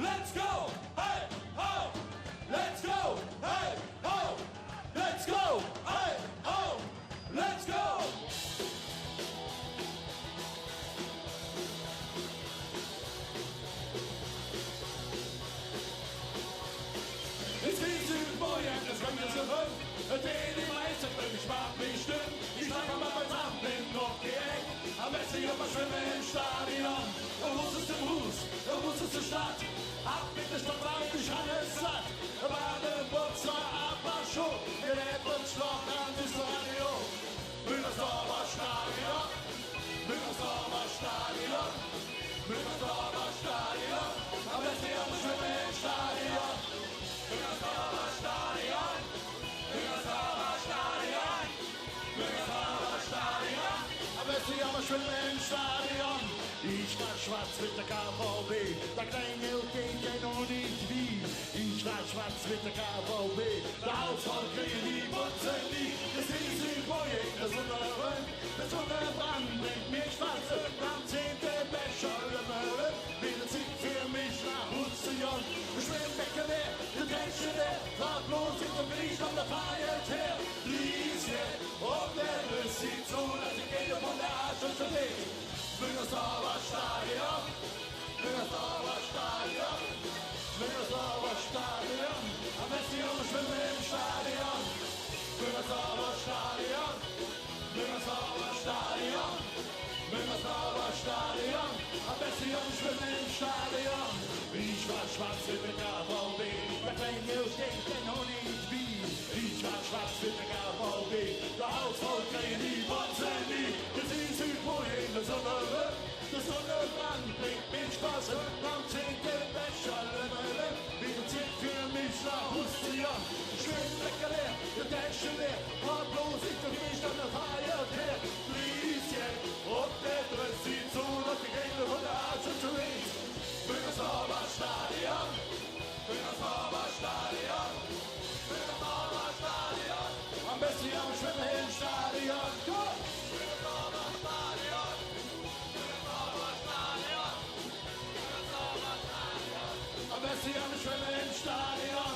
let's go, hey, ho, let's go, hey, ho, let's go, hey, ho, let's go. Es ist ein Projekt, das bringt uns auf. Die meisten ich mag mich stimmen. Ich trage mal mein Trampeln noch die Eck. Am besten hier mal schwimmen im Stadion. Wo ist der Bus? Wo ist die Stadt? Ab mit der Stadt rein, ich alles satt. Badebutzer, Abwaschung. Wir leben Schloch an das Radio. Müngersdorfer Stadion. Müngersdorfer Stadion. Müngersdorfer Stadion. Am besten hier mal schwimmen im Stadion. Müngersdorfer Stadion. Müngersdorfer Stadion. Müngersdorfer Stadion. Am besten hier mal schwimmen im Stadion. Ich war schwarz mit der KVB, der kleine geht ja noch nicht wie. Ich war schwarz mit der KVB, der Hausfrau kriegen die Putzen nie. Das ist ein Projekt, das Wunderbrand bringt mich schwarz. Am 10. Becher Lümmel, wieder zieht für mich nach Huzion. Ich will Becker leer, der Täschchen leer, fahr bloß in der Brief von der Feiert her. Lies her, ob der Riss sieht so, dass ich gehe von der Asche zu legen. Müngersdorfer Stadion, Müngersdorfer Stadion, Müngersdorfer Stadion, am besten Jungs schwimmen im Stadion. Müngersdorfer Stadion, Müngersdorfer Stadion, Müngersdorfer Stadion, am besten Jungs schwimmen im Stadion. Ich war schwarz mit der KVB, der kleine steht denn noch nicht wie. Ich war schwarz mit der KVB, der Hausfrau kriegen die Wurzeln nie. Das ist ein Projekt, das Sonnenbrand bringt mich Spaß. Am 10. Becher Lümmel, wieder zieht für mich nach Huzion. Schön lecker leer, der Täschchen leer, fahr bloß ich doch nicht an der Feiert her. Lies jetzt, ob der Dress sieht so, dass die Gänge von der Arche zu links. Müngersdorfer Stadion, Müngersdorfer Stadion, Müngersdorfer Stadion, am besten am Schwimmen im Stadion. Müngersdorfer Stadion, Müngersdorfer Stadion, Müngersdorfer Stadion, am besten am Schwimmen im Stadion.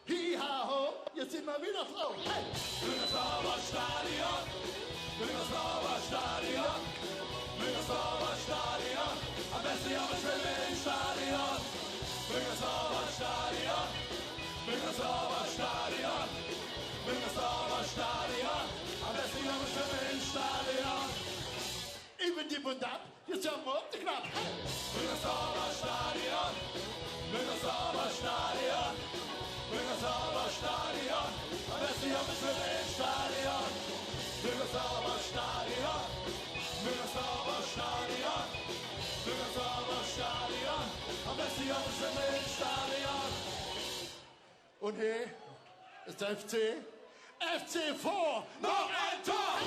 Hi-ha-ho, jetzt sind wir wieder Frau. Hey! Müngersdorfer Stadion, Müngersdorfer Stadion, Müngersdorfer Stadion, am besten am Schwimmen im Stadion. Müngersdorfer Stadion, Müngersdorfer Stadion, Müngersdorfer Stadion, am besten am Schwimmen im Stadion. Ich bin die und ab, jetzt haben wir auf die Knapp. Müngersdorfer Stadion, Müngersdorfer Stadion, Müngersdorfer Stadion, am besten am Schwimmen im Stadion. Müngersdorfer Stadion, Müngersdorfer Stadion, Müngersdorfer Stadion, am besten am Schwimmen im Stadion. Und hier ist der FC. FC vor, noch ein Tor!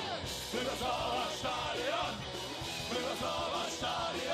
Müngersdorfer Stadion, Müngersdorfer Stadion.